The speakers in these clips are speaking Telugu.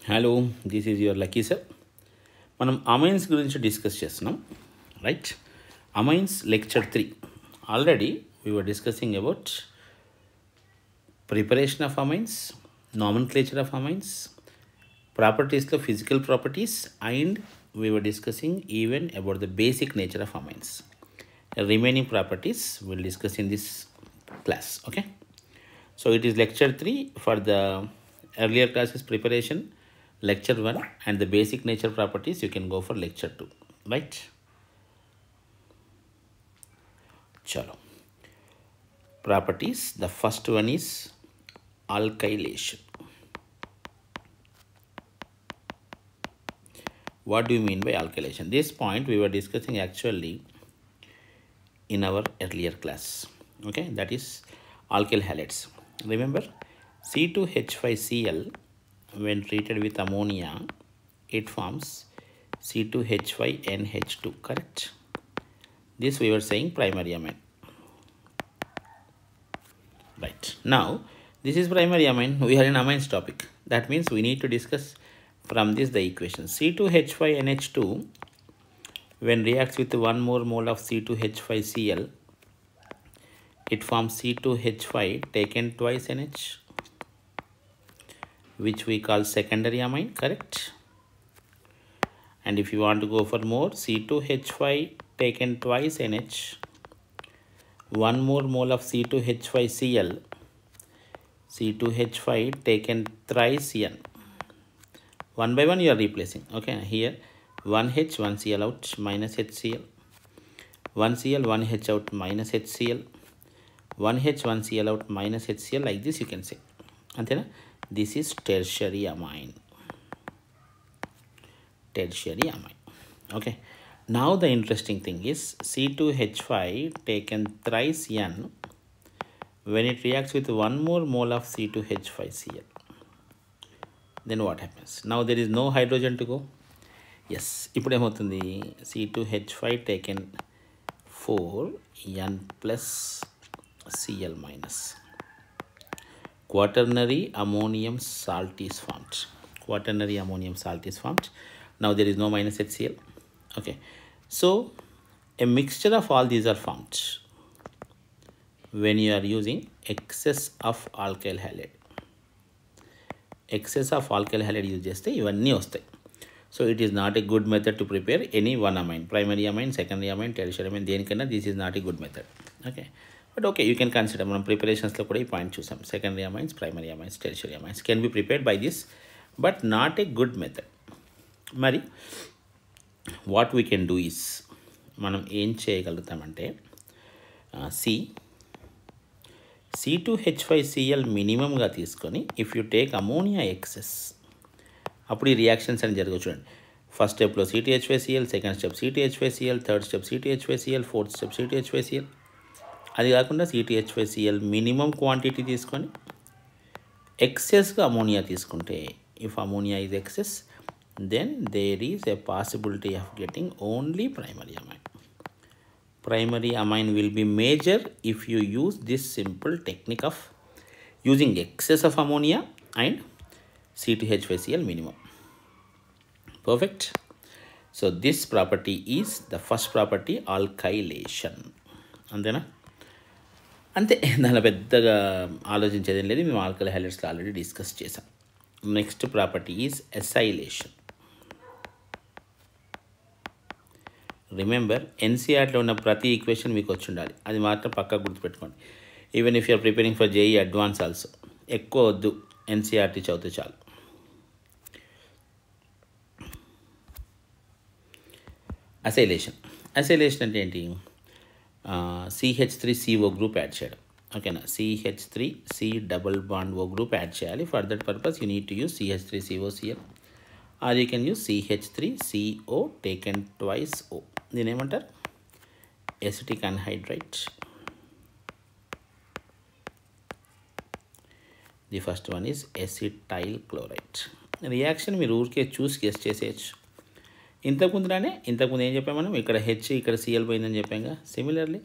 Hello, this is your Lucky sir. మనం అమైన్స్ గురించి డిస్కస్ చేస్తున్నాం, right? Amines lecture 3. Already we were discussing about preparation of amines, nomenclature of amines, ప్రాపర్టీస్లో physical properties, and we were discussing even about the basic nature of amines. Remaining properties we'll discuss in this class. Okay, so it is lecture 3 for the earlier classes preparation, lecture 1, and the basic nature properties you can go for lecture 2, right? Chalo, properties. The first one is alkylation. What do you mean by alkylation? This point we were discussing actually in our earlier class. Okay, that is alkyl halides. Remember, C2H5Cl when treated with ammonia, it forms C2H5NH2, correct? This we were saying primary amine, right? Now this is primary amine. We are in amines topic. That means we need to discuss from this the equation. C2H5NH2 when reacts with 1 more mole of C2H5Cl, it forms C2H5 taken twice NH, which we call secondary amine, correct? And if you want to go for more, C2H5 taken twice NH, 1 more mole of C2H5Cl, C2H5 taken thrice N. One by one you are replacing. Okay, here 1H, 1Cl out, minus HCl, 1Cl, 1H out, minus HCl, 1H, 1Cl out, minus HCl, like this you can say. Antena? This is tertiary amine. Tertiary amine. Okay. Now the interesting thing is C2H5 taken thrice N when it reacts with 1 more mole of C2H5Cl. Then what happens? Now there is no hydrogen to go. Yes, ఇప్పుడు ఏమవుతుంది? C2H5 taken 4 N plus Cl minus. Quaternary ammonium salt is formed. Quaternary ammonium salt is formed. Now there is no minus HCl. Okay, so a mixture of all these are formed when you are using excess of alkyl halide. Excess of alkyl halide use చేస్తే ఇవన్నీ వస్తాయి. So it is not a good method to prepare any one amine, primary amine, secondary amine, tertiary amine, దేనికన్నా this is not a good method. Okay, but okay, you can consider. మనం ప్రిపరేషన్స్లో కూడా ఈ పాయింట్ చూసాం. Secondary amines, primary amines, tertiary amines can be prepared by this, but not a good method. మరి what we can do is, మనం ఏం చేయగలుగుతామంటే C2H5Cl మినిమంగా తీసుకొని if you take ammonia excess, అప్పుడు ఈ రియాక్షన్స్ అని జరగవు. చూడండి, ఫస్ట్ స్టెప్లో C2H5Cl, second step C2H5Cl, third step C2H5Cl, fourth step C2H5Cl. అది కాకుండా C2H5Cl మినిమం క్వాంటిటీ తీసుకొని ఎక్సెస్గా అమోనియా తీసుకుంటే, if ammonia is excess, then there is a possibility of getting only primary amine. Primary amine will be major if you use this simple technique of using excess of ammonia and C2H5Cl minimum. Perfect. So this property is the first property, alkylation. అంతేనా? అంతే, దాని పెద్దగా ఆలోచించేది లేదు. మేము ఆల్కల్ హైలైట్స్లో ఆల్రెడీ డిస్కస్ చేసాం. Next property is acylation. Remember, ఎన్సీఆర్లో ఉన్న ప్రతి ఈక్వేషన్ మీకు వచ్చి ఉండాలి, అది మాత్రం పక్కా గుర్తుపెట్టుకోండి. Even if you're preparing for JEE Advance also, ఎక్కువ వద్దు, ఎన్సీఆర్టీ చదివితే చాలు. అసైలేషన్. అసైలేషన్ అంటే ఏంటి? CH3CO గ్రూప్ యాడ్ చేయడం. ఓకేనా? CH3C double bond O group add చేయాలి. For that purpose you need to use CH3COCl, or you can use CH3CO taken twice O. దీని ఏమంటారు? Acetic anhydride. The first one is acetyl chloride. Reaction మీరు ఊరికే చూసి గెస్ చేసేయచ్చు. ఇంతకుముందు ఏం చెప్పాం మనం? ఇక్కడ హెచ్, ఇక్కడ Cl పోయిందని చెప్పాంగా. Similarly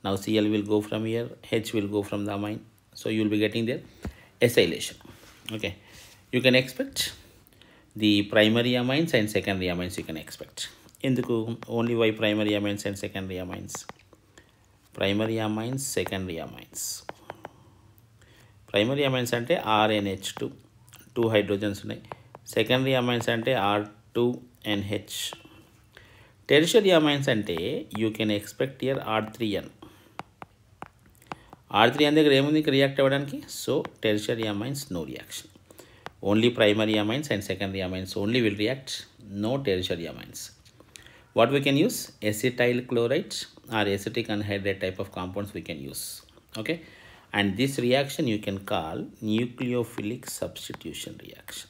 now Cl will go from here, H will go from the amine. So you will be getting there acylation. Okay, you can expect the primary amines and secondary amines you can expect. ఎందుకు only why primary amines and secondary amines? Primary amines, secondary amines. Primary amines అంటే RNH2, 2 హైడ్రోజన్స్ ఉన్నాయి. సెకండరీ అమైన్స్ అంటే R2NH. టెర్షియరీ అమైన్స్ అంటే you can expect here R3N. R3N దగ్గర ఏముంది ఇక్కడ రియాక్ట్ అవ్వడానికి? So tertiary amines no reaction. Only primary amines and secondary amines only will react, no tertiary amines. What we can use? Acetyl chloride or acetic anhydride type of compounds we can use. Okay, and this reaction you can call nucleophilic substitution reaction.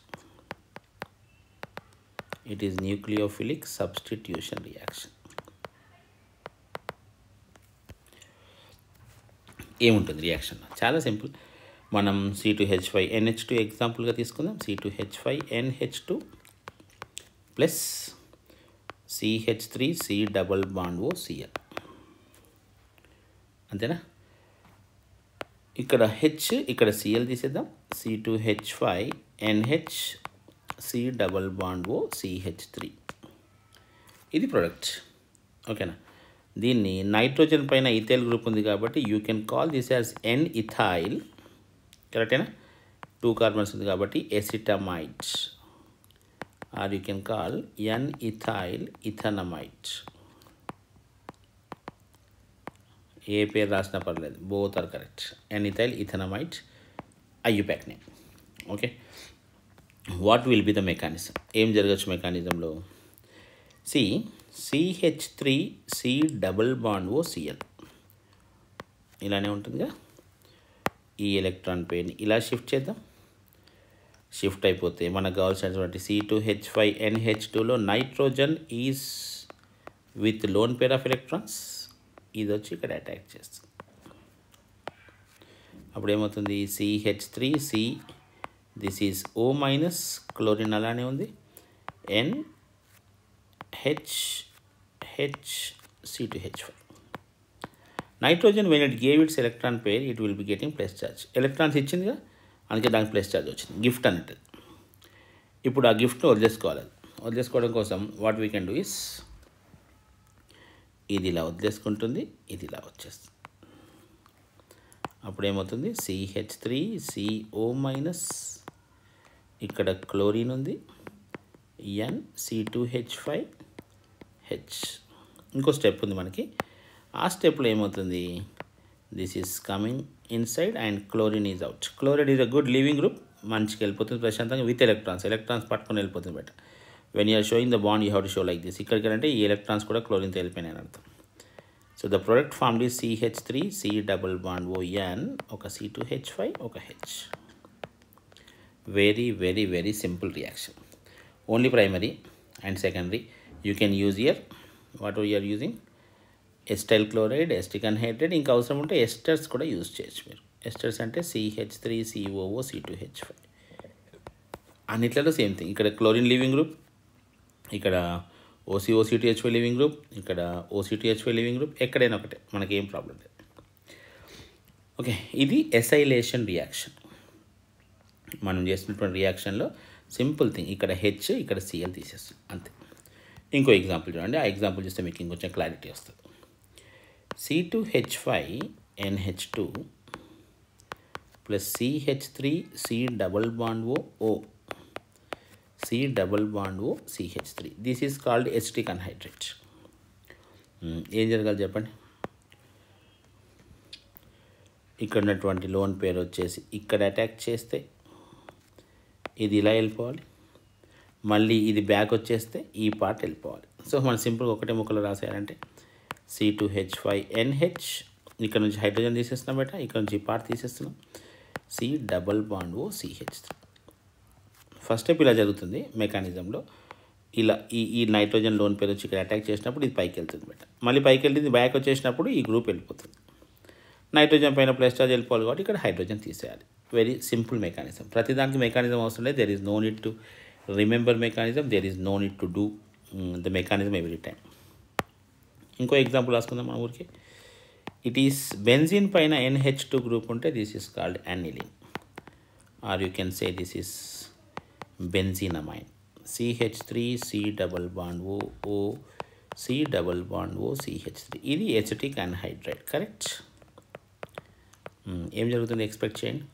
It is nucleophilic substitution reaction. ఏముంటుంది రియాక్షన్? చాలా సింపుల్. మనం C2H5NH2 ఎగ్జాంపుల్గా తీసుకుందాం. C2H5NH2 plus CH3C double bond OCl. అంతేనా? ఇక్కడ H, ఇక్కడ Cl తీసేద్దాం. C2H5NHC double bond OCH3. ఇది ప్రొడక్ట్. ఓకేనా? దీన్ని నైట్రోజన్ పైన ఇథైల్ గ్రూప్ ఉంది కాబట్టి you can call this as N-ethyl. కరెక్టేనా? 2 కార్బన్స్ ఉంది కాబట్టి acetamide, or you can call N-ethyl ethanamide. ఏ పేరు రాసినా పర్లేదు, both are correct. N-ethyl ethanamide IUPAC name. Okay, what will be the mechanism? ఏం జరగచ్చు మెకానిజంలో? CH3C డబల్ బాండ్ OCl ఇలానే ఉంటుందిగా. ఈ ఎలక్ట్రాన్ పెయిర్ని ఇలా షిఫ్ట్ చేద్దాం. షిఫ్ట్ అయిపోతే మనకు కావాల్సినటువంటి C2H5NH2లో nitrogen is with lone pair of electrons. ఇది వచ్చి ఇక్కడ అటాక్ చేస్తుంది. అప్పుడు ఏమవుతుంది? CH3C, this is O minus, chlorine అలానే ఉంది. NHC2H5. Nitrogen when it gave its electron pair it will be getting plus charge. Electrons ఇచ్చిందిగా, అందుకే దానికి ప్లస్ ఛార్జ్ వచ్చింది. గిఫ్ట్ అన్నట్టు. ఇప్పుడు ఆ గిఫ్ట్ని వదిలేసుకోవాలి. వదిలేసుకోవడం కోసం what we can do is, ఇది ఇలా వదిలేసుకుంటుంది, ఇది ఇలా వచ్చేస్తుంది. అప్పుడు ఏమవుతుంది? CH3CO మైనస్, ఇక్కడ క్లోరిన్ ఉంది, NC2H5H. ఇంకో స్టెప్ ఉంది మనకి. ఆ స్టెప్లో ఏమవుతుంది? This is coming inside and chlorine is out. Chloride is a good living group, మంచిగా వెళ్ళిపోతుంది ప్రశాంతంగా విత్ ఎలక్ట్రాన్స్ పట్టుకొని వెళ్ళిపోతుంది బయట. When you're showing the bond you have to show like this. ఇక్కడికి అంటే ఈ ఎలక్ట్రాన్స్ కూడా క్లోరిన్తో వెళ్ళిపోయినాయి అని అర్థం. So the product formed is CH3C double bond ON, ఒక C2H5, ఒక H. Very very very simple reaction. Only primary and secondary you can use here what are you are using acetyl chloride, acetic anhydride. ఇంకా అవసరం ఉంటే ఎస్టర్స్ కూడా యూజ్ చేయొచ్చు మీరు. ఎస్టర్స్ అంటే CH3COO C2H5. అన్నిట్లలో సేమ్ థింగ్. ఇక్కడ క్లోరిన్ లివింగ్ గ్రూప్, ఇక్కడ OCO2H5 లివింగ్ గ్రూప్, ఇక్కడ OC2H5 లివింగ్ గ్రూప్. ఎక్కడైనా ఒకటే, మనకేం ప్రాబ్లం లేదు. ఓకే, ఇది ఎసైలేషన్ రియాక్షన్. మనం చేసినటువంటి రియాక్షన్లో సింపుల్ థింగ్, ఇక్కడ H, ఇక్కడ Cl తీసేస్తాం అంతే. ఇంకో ఎగ్జాంపుల్ చూడండి. ఆ ఎగ్జాంపుల్ చూస్తే మీకు ఇంకొంచెం క్లారిటీ వస్తుంది. C2H5NH2 plus CH3C double bond O C double bond O CH3. This is called acetic anhydride. ఏం జరగాలి చెప్పండి? ఇక్కడ ఉన్నటువంటి లోన్ పేరు వచ్చేసి ఇక్కడ అటాక్ చేస్తే ఇది ఇలా వెళ్ళిపోవాలి, మళ్ళీ ఇది బ్యాక్ వచ్చేస్తే ఈ పార్ట్ వెళ్ళిపోవాలి. సో మనం సింపుల్గా ఒకటే ముక్కలో రాసేయాలంటే C2H5NH, ఇక్కడ నుంచి హైడ్రోజన్ తీసేస్తున్నాం బయట, ఇక్కడ నుంచి ఈ పార్ట్ తీసేస్తున్నాం, C double bond O CH3. First step ఇలా జరుగుతుంది మెకానిజంలో. ఇలా ఈ నైట్రోజన్ లోన్ పేరు వచ్చి ఇక్కడ అటాక్ చేసినప్పుడు ఇది పైకి వెళ్తుంది బయట, మళ్ళీ పైకి వెళ్ళింది బ్యాక్ వచ్చేసినప్పుడు ఈ గ్రూప్ వెళ్ళిపోతుంది. నైట్రోజన్ పైన ప్లస్ ఛార్జ్ వెళ్ళిపోవాలి కాబట్టి ఇక్కడ హైడ్రోజన్ తీసేయాలి. Very simple mechanism. ప్రతిదానికి మెకానిజం అవసరం లేదు. There is no need to remember mechanism, there is no need to do the mechanism every time. ఇంకో ఎగ్జాంపుల్ రాసుకుందాం మన ఊరికి. ఇట్ ఈస్ బెంజిన్ పైన NH2 గ్రూప్ ఉంటే this is called aniline, or you can say this is benzenamine. CH3 C double bond O C double bond O CH3. ఇది ఎసిటిక్ అన్హైడ్రైడ్. కరెక్ట్. ఏం జరుగుతుంది ఎక్స్పెక్ట్ చేయండి.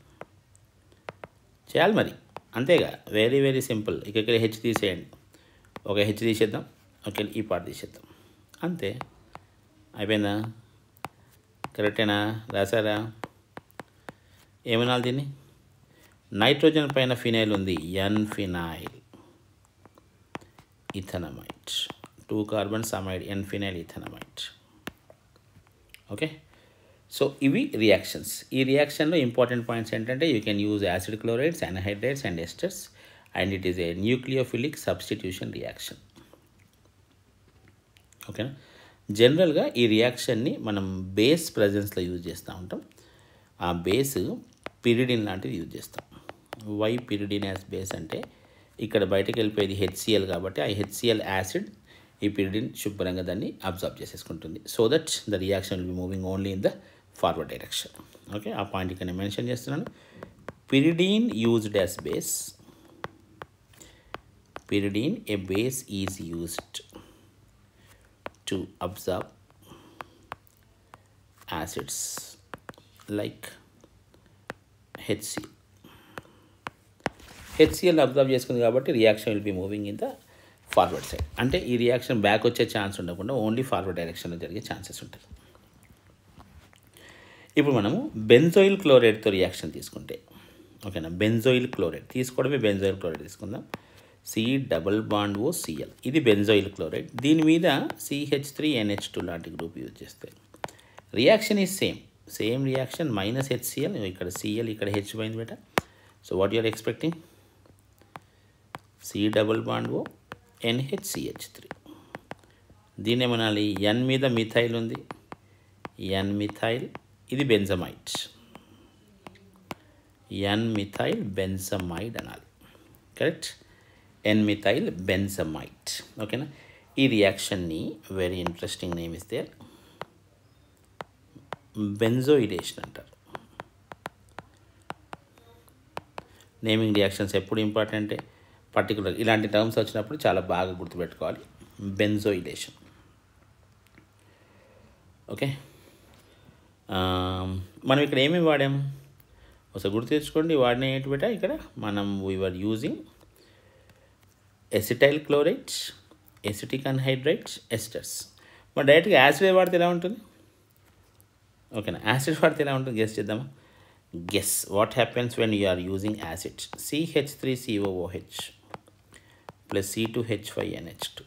చేయాలి మరి, అంతేగా. Very very simple. ఇక్కడ హెచ్ తీసేయండి, ఒక హెచ్ తీసేద్దాం, ఓకే ఈ పార్ట్ తీసేద్దాం, అంతే. అయిపోయిందా? కరెక్టేనా? రాసారా? ఏమనాలి దీన్ని? నైట్రోజన్ పైన ఫినైల్ ఉంది, ఎన్ ఫినైల్ ఇథనమైట్, 2 కార్బన్ సమైడ్, N phenyl ethanamide. Okay, so ఇవి రియాక్షన్స్. ఈ రియాక్షన్లో ఇంపార్టెంట్ పాయింట్స్ ఏంటంటే you can use acid chlorides, anhydrides and esters, and it is a nucleophilic substitution reaction. ఓకేనా? జనరల్గా ఈ రియాక్షన్ని మనం బేస్ ప్రజెన్స్లో యూజ్ చేస్తూ ఉంటాం. ఆ బేస్ పిరిడిన్ లాంటిది యూజ్ చేస్తాం. వై పిరిడిన్ యాజ్ బేస్ అంటే ఇక్కడ బయటకు వెళ్ళిపోయేది హెచ్సిఎల్ కాబట్టి ఆ హెచ్సిఎల్ యాసిడ్ ఈ పిరిడిన్ శుభ్రంగా దాన్ని అబ్జర్వ్ చేసేసుకుంటుంది. So that the reaction will be moving only in the forward direction. Okay, ఆ పాయింట్ ఇక్కడ నేను మెన్షన్ చేస్తున్నాను. Pyridine used as base. Pyridine, a base is used to absorb acids like HCl. HCl observe చేసుకుంది కాబట్టి reaction will be moving in the forward side. అంటే ఈ రియాక్షన్ బ్యాక్ వచ్చే ఛాన్స్ ఉండకుండా ఓన్లీ ఫార్వర్డ్ డైరెక్షన్లో జరిగే ఛాన్సెస్ ఉంటాయి. ఇప్పుడు మనము బెంజోయిల్ క్లోరైడ్తో రియాక్షన్ తీసుకుంటే, ఓకేనా, బెంజోయిల్ క్లోరైడ్ తీసుకోవడమే, బెంజోయిల్ క్లోరైడ్ తీసుకుందాం. C double bond O Cl, ఇది బెంజోయిల్ క్లోరైడ్. దీని మీద CH3NH2 లాంటి గ్రూప్ యూజ్ చేస్తాయి. Reaction is same reaction, minus HCl, ఇక్కడ Cl, ఇక్కడ H పోయింది బేట. So what you're expecting? C double bond O NHCH3. దీన్ని ఏమనాలి? N మీద మిథైల్ ఉంది, N మిథైల్, ఇది బెంజమైడ్, N మిథైల్ బెంజమైడ్ అనాలి. Correct, N-methyl benzamide. ఓకేనా? ఈ రియాక్షన్ని వెరీ ఇంట్రెస్టింగ్ నేమ్ ఇస్తే బెంజోయిడేషన్ అంటారు. నేమింగ్ రియాక్షన్స్ ఎప్పుడు ఇంపార్టెంటే, పర్టికులర్ ఇలాంటి టర్మ్స్ వచ్చినప్పుడు చాలా బాగా గుర్తుపెట్టుకోవాలి. బెంజోయిడేషన్. ఓకే, మనం ఇక్కడ ఏమేమి వాడాం ఒకసారి గుర్తు తెచ్చుకోండి. వాడిన ఏంటి బేట? ఇక్కడ మనం we are using acetyl chlorides, acetic anhydrides, esters. మరి డైరెక్ట్గా యాసిడ్ వాడితే ఎలా ఉంటుంది? ఓకేనా, యాసిడ్ వాడితే ఎలా ఉంటుంది గెస్ చేద్దామా? Guess what happens when you are using acids. CH3COOH plus C2H5NH2.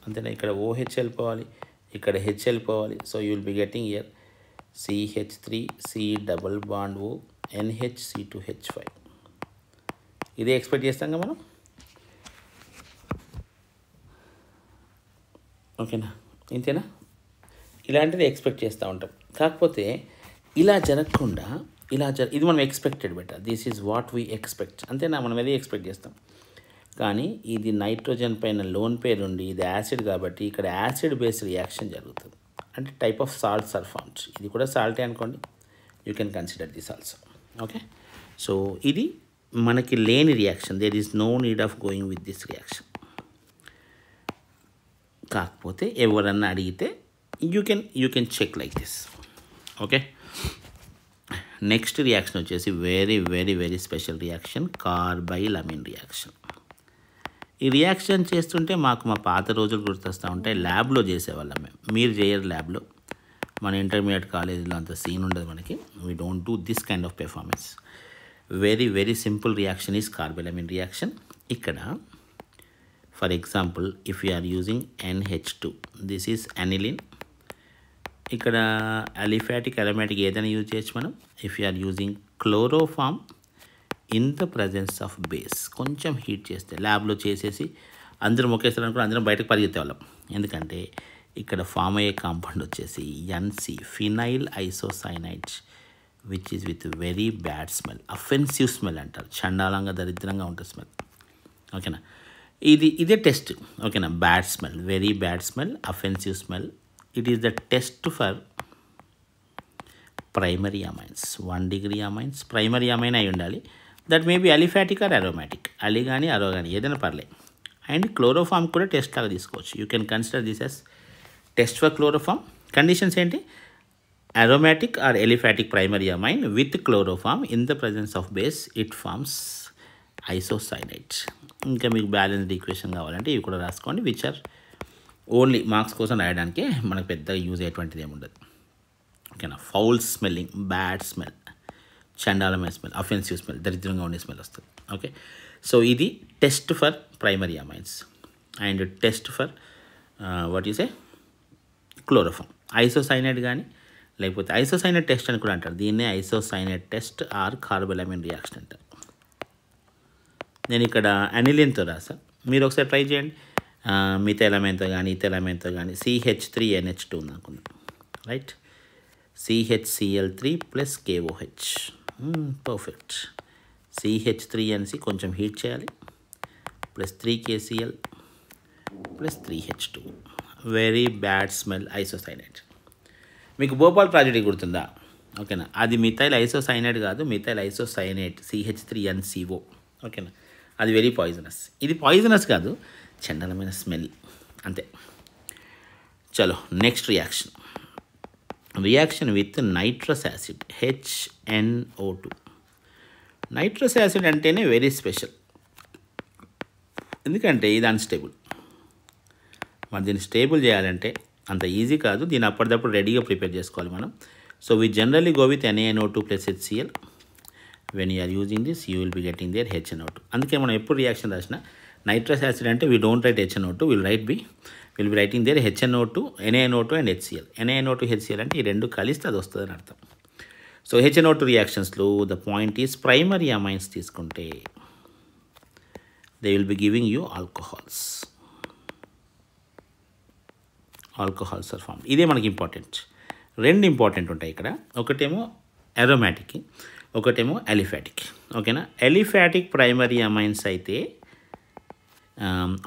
అంతేనా? ఇక్కడ OH వెళ్ళిపోవాలి, ఇక్కడ H వెళ్ళిపోవాలి. So you will be getting here CH3C double bond O NHC2H5. ఇదే ఎక్స్పెక్ట్ చేస్తాం కదా మనం. ఓకేనా, ఇంతేనా? ఇలాంటిది ఎక్స్పెక్ట్ చేస్తూ ఉంటాం. కాకపోతే ఇలా జరగకుండా ఇది మనం expected better. This is what we expect, అంతేనా? మనం అదే ఎక్స్పెక్ట్ చేస్తాం. కానీ ఇది నైట్రోజన్ పైన లోన్ పేరు ఉండి ఇది యాసిడ్ కాబట్టి ఇక్కడ యాసిడ్ బేస్ రియాక్షన్ జరుగుతుంది. అంటే type of salts are formed. ఇది కూడా సాల్టే అనుకోండి, you can consider this also. Okay, so ఇది మనకి లేని reaction. There is no need of going with this reaction. కాకపోతే ఎవరన్నా అడిగితే you can check like this. Okay, next reaction వచ్చేసి very very very special reaction, carbylamine reaction. ఈ రియాక్షన్ చేస్తుంటే మాకు మా పాత రోజులు గుర్తొస్తూ ఉంటాయి. ల్యాబ్లో చేసేవాళ్ళం మేము. మీరు చేయరు ల్యాబ్లో, మన ఇంటర్మీడియట్ కాలేజీలో అంత సీన్ ఉండదు మనకి. We don't do this kind of performance. Very very simple reaction is carbylamine reaction. ఇక్కడ for example if you are using NH2, this is aniline. ఇక్కడ అలిఫాటిక్, అరోమాటిక్ ఏదైనా యూజ్ చేయొచ్చు మనం. If you are using chloroform in the presence of base, కొంచెం హీట్ చేస్తే ల్యాబ్లో చేసేసి అందరం ఒకేసారి అనుకుని అందరం బయటకు పరిగెత్తేవాళ్ళం. ఎందుకంటే ఇక్కడ ఫామ్ అయ్యే కాంపౌండ్ వచ్చేసి NC, phenyl isocyanides, which is with very bad smell, offensive smell అంటారు. చండాలంగా దరిద్రంగా ఉంటుంది స్మెల్. ఓకేనా, ఇదే టెస్ట్. ఓకేనా, bad smell, very bad smell, offensive smell. It is the test for primary amines, 1 degree amines. Primary amine అయి ఉండాలి. That may be aliphatic or aromatic, అలి కానీ అరో కానీ ఏదైనా పర్లే. అండ్ క్లోరోఫామ్ కూడా టెస్ట్ లాగా తీసుకోవచ్చు. You can consider this as test for chloroform. Conditions ఏంటి? Aromatic or aliphatic primary amine with chloroform in the presence of base it forms isocyanide. ఇంకా మీకు బ్యాలెన్స్డ్ ఈక్వేషన్ కావాలంటే ఇవి కూడా రాసుకోండి, విచ్ ఆర్ ఓన్లీ మార్క్స్ కోసం రాయడానికి మనకు పెద్దగా యూజ్ అయ్యేటువంటిది ఏమి ఉండదు. ఓకేనా. ఫౌల్ స్మెల్లింగ్, బ్యాడ్ స్మెల్, చండాలమైన స్మెల్, అఫెన్సివ్ స్మెల్, దరిద్రంగా ఉండే స్మెల్ వస్తుంది. ఓకే. సో ఇది test for primary amines and test for what you say chloroform. Isocyanide కానీ లేకపోతే ఐసోసైనైడ్ టెస్ట్ అని కూడా అంటారు. దీన్నే isocyanide test or carbylamine reaction అంటారు. నేను ఇక్కడ అనిలిన్తో రాసా, మీరు ఒకసారి ట్రై చేయండి. మిథైలమైన్తో కానీ ఇథైలమైన్తో కానీ CH3NH2 ఉంది అనుకుందాం, right. CHCl3 plus KOH, perfect. CH3NC కొంచెం హీట్ చేయాలి, plus 3KCl plus 3H2, very bad smell isocyanide. మీకు భోపాల్ ట్రాజెడీ గుర్తుందా? ఓకేనా. అది మిథైల్ ఐసోసైనైడ్ కాదు, మిథైల్ ఐసోసైనేట్ CH3NCO. ఓకేనా. అది వెరీ పాయిజనస్. ఇది పాయిజనస్ కాదు, చండలమైన స్మెల్ అంతే. చలో next reaction with nitrous acid HNO2. Nitrous acid అంటేనే వెరీ స్పెషల్, ఎందుకంటే ఇది అన్స్టేబుల్. మరి దీన్ని స్టేబుల్ చేయాలంటే అంత ఈజీ కాదు, దీన్ని అప్పటిదప్పుడు రెడీగా ప్రిపేర్ చేసుకోవాలి మనం. So we generally go with NaNO2 plus HCl. When you are using this you will be getting there HNO2. అందుకే మనం ఎప్పుడు రియాక్షన్ రాసినా నైట్రస్ యాసిడ్ అంటే we don't write HNO2, will be writing there HNO2, NaNO2 and HCl. NaNO2 HCl అంటే ఈ రెండు కలిస్తే అది వస్తుందని అర్థం. సో HNO2 రియాక్షన్స్లో the point is primary amines తీసుకుంటే they will be giving you alcohols are form. ఇదే మనకి ఇంపార్టెంట్. రెండు ఇంపార్టెంట్ ఉంటాయి ఇక్కడ, ఒకటేమో అరోమాటిక్, ఒకటేమో అలిఫాటిక్. ఓకేనా. అలిఫాటిక్ ప్రైమరీ అమైన్స్ అయితే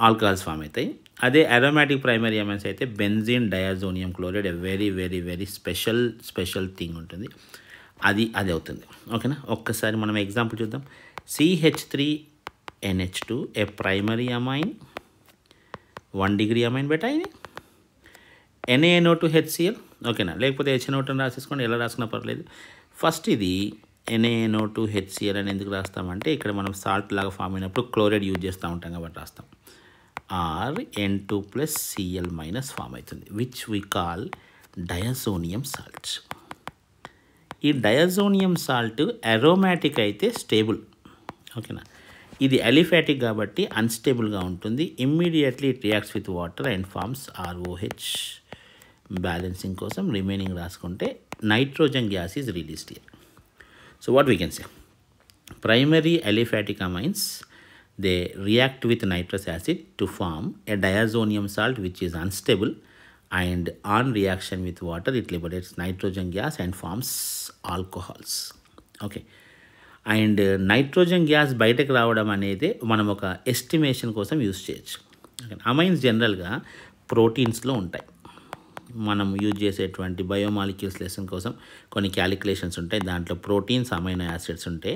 ఆల్కహాల్స్ ఫామ్ అవుతాయి. అదే అరోమాటిక్ ప్రైమరీ అమైన్స్ అయితే benzene diazonium chloride, very very very special thing ఉంటుంది, అది అవుతుంది. ఓకేనా. ఒక్కసారి మనం ఎగ్జాంపుల్ చూద్దాం. CH3NH2 a primary amine, 1 degree amine బెటా ఇది. NaNO2 HCl. ఓకేనా. లేకపోతే HNO2 అని రాసేసుకోండి, ఎలా రాసుకున్నా పర్లేదు. ఫస్ట్ ఇది NaNO2 HCl అని ఎందుకు రాస్తామంటే ఇక్కడ మనం సాల్ట్ లాగా ఫామ్ అయినప్పుడు క్లోరైడ్ యూజ్ చేస్తూ ఉంటాం కాబట్టి రాస్తాం. N2 plus Cl minus form అవుతుంది, which we call diazonium salt. ఈ డయాజోనియం సాల్ట్ అరోమాటిక్ అయితే స్టేబుల్. ఓకేనా. ఇది అలిఫాటిక్ కాబట్టి అన్స్టేబుల్గా ఉంటుంది. Immediately it reacts with water and forms ROH. Balancing కోసం రిమైనింగ్ రాసుకుంటే nitrogen gas is released here. So what we can say, primary aliphatic amines they react with nitrous acid to form a diazonium salt which is unstable, and on reaction with water it liberates nitrogen gas and forms alcohols. Okay. And nitrogen gas బయటకు రావడం అనేది మనం ఒక ఎస్టిమేషన్ కోసం యూజ్ చేయొచ్చు. అమైన్స్ జనరల్గా ప్రోటీన్స్లో ఉంటాయి. మనం యూజ్ చేసేటువంటి బయోమాలిక్యూల్స్ లెసన్ కోసం కొన్ని క్యాలిక్యులేషన్స్ ఉంటాయి. దాంట్లో ప్రోటీన్స్, అమైనో యాసిడ్స్ ఉంటాయి.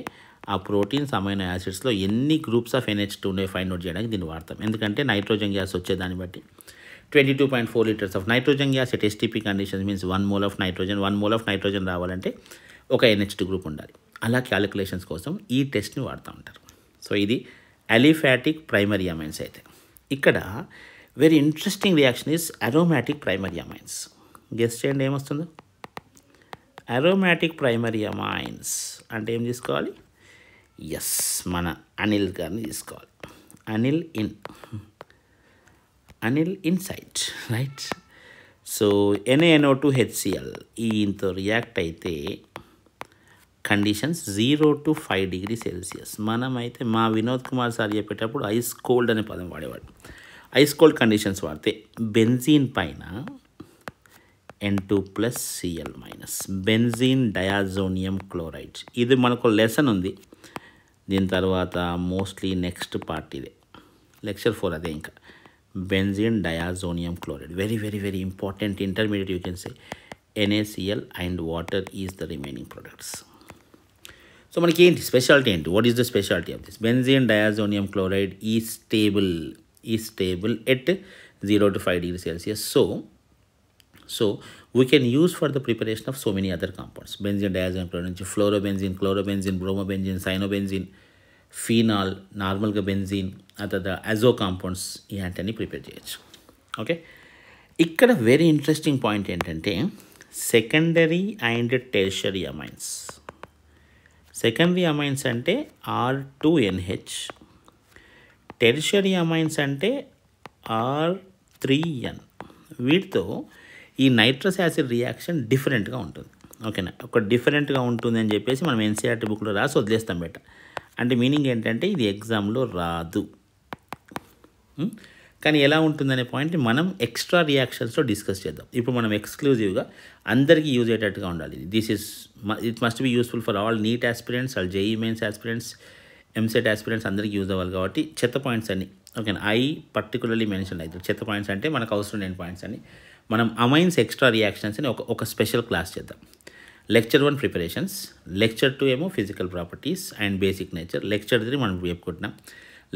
ఆ ప్రోటీన్స్, అమైనో యాసిడ్స్లో ఎన్ని గ్రూప్స్ ఆఫ్ NH2 ఉన్నాయో ఫైండ్ అవుట్ చేయడానికి దీన్ని వాడతాం. ఎందుకంటే నైట్రోజన్ గ్యాస్ వచ్చేదాన్ని బట్టి 22.4 liters of nitrogen gas at STP conditions means 1 mole of nitrogen. 1 mole of nitrogen రావాలంటే ఒక NH2 గ్రూప్ ఉండాలి. అలా క్యాలిక్యులేషన్స్ కోసం ఈ టెస్ట్ని వాడుతూ ఉంటారు. సో ఇది అలిఫాటిక్ ప్రైమరీ అమైన్స్. అయితే ఇక్కడ very interesting reaction is aromatic primary amines. Guess చేయండి ఏమొస్తుందో. అరోమాటిక్ ప్రైమరీ అమైన్స్ అంటే ఏం తీసుకోవాలి? ఎస్, మన అనిల్ గారిని తీసుకోవాలి. Anil insight, right. So NaNO2 HCl ఈయనతో రియాక్ట్ అయితే కండిషన్స్ 0 to 5 degrees Celsius. మనమైతే మా వినోద్ కుమార్ సార్ చెప్పేటప్పుడు ఐస్ కోల్డ్ అనే పదం వాడేవాడు. ఐస్ కోల్డ్ కండిషన్స్ వాడితే బెంజీన్ పైన N2 plus Cl minus, benzene diazonium chloride. ఇది మనకు లెసన్ ఉంది. దీని తర్వాత మోస్ట్లీ నెక్స్ట్ పార్ట్ ఇదే, లెక్చర్ 4 అదే. ఇంకా benzene diazonium chloride, very very very important intermediate. You can say NaCl and water is the remaining products. So మనకి ఏంటి స్పెషాలిటీ ఏంటి? What is the speciality of this? Benzene diazonium chloride ఈ stable at 0 to 5 degrees Celsius. So we can use for the preparation of so many other compounds. Benzene diazonium chloride నుంచి ఫ్లోరోబెంజిన్, క్లోరోబెంజిన్, బ్రోమోబెంజిన్, సైనోబెంజిన్, ఫీనాల్, నార్మల్గా బెంజిన్, ఆ తర్వాత అజో కాంపౌండ్స్ ఇలాంటివన్నీ ప్రిపేర్ చేయొచ్చు. ఓకే, ఇక్కడ వెరీ ఇంట్రెస్టింగ్ పాయింట్ ఏంటంటే secondary and tertiary amines. Secondary amines అంటే R2NH, టెర్షరీ అమైన్స్ అంటే R3N. వీటితో ఈ నైట్రస్ యాసిడ్ రియాక్షన్ డిఫరెంట్గా ఉంటుంది. ఓకేనా, ఒక డిఫరెంట్గా ఉంటుంది అని చెప్పేసి మనం ఎన్సీఆర్టీ బుక్లో రాసి వదిలేస్తాం బెట. అంటే మీనింగ్ ఏంటంటే ఇది ఎగ్జామ్లో రాదు. కానీ ఎలా ఉంటుందనే పాయింట్ని మనం ఎక్స్ట్రా రియాక్షన్స్లో డిస్కస్ చేద్దాం. ఇప్పుడు మనం ఎక్స్క్లూజివ్గా అందరికీ యూజ్ అయ్యేటట్టుగా ఉండాలి. It must be useful for all neat aspirants, all JEE mains aspirants, EAMCET aspirants అందరికీ యూజ్ అవ్వాలి. కాబట్టి చెత్త పాయింట్స్ అన్ని ఓకేనా, పర్టికులర్లీ మెన్షన్ అవుతుంది. చెత్త పాయింట్స్ అంటే మనకు అవసరం లేని పాయింట్స్ అని మనం అమైన్స్ ఎక్స్ట్రా రియాక్షన్స్ అని ఒక స్పెషల్ క్లాస్ చేద్దాం. లెక్చర్ 1 ప్రిపరేషన్స్, లెక్చర్ 2 ఏమో physical properties and basic nature, lecture 3 మనం చెప్పుకుంటున్నాం,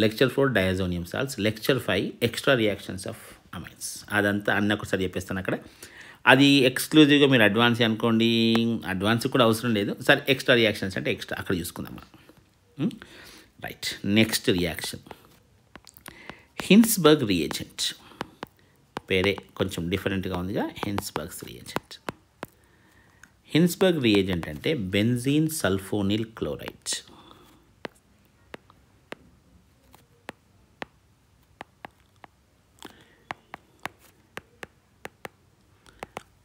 lecture 4 diazonium salts, lecture 5 extra reactions of amines. అదంతా అన్నీ ఒకసారి చెప్పేస్తాను అక్కడ. అది ఎక్స్క్లూజివ్గా మీరు అడ్వాన్స్ అనుకోండి, అడ్వాన్స్ కూడా అవసరం లేదు. సరే, ఎక్స్ట్రా రియాక్షన్స్ అంటే ఎక్స్ట్రా అక్కడ చూసుకుందాం మనం. Right, next reaction Hinsberg reagent. పేరే కొంచెం డిఫరెంట్గా ఉందిగా, హిన్స్బర్గ్స్ రియేజెంట్. హిన్స్బర్గ్ రియేజెంట్ అంటే బెంజీన్ సల్ఫోనిల్ క్లోరైడ్.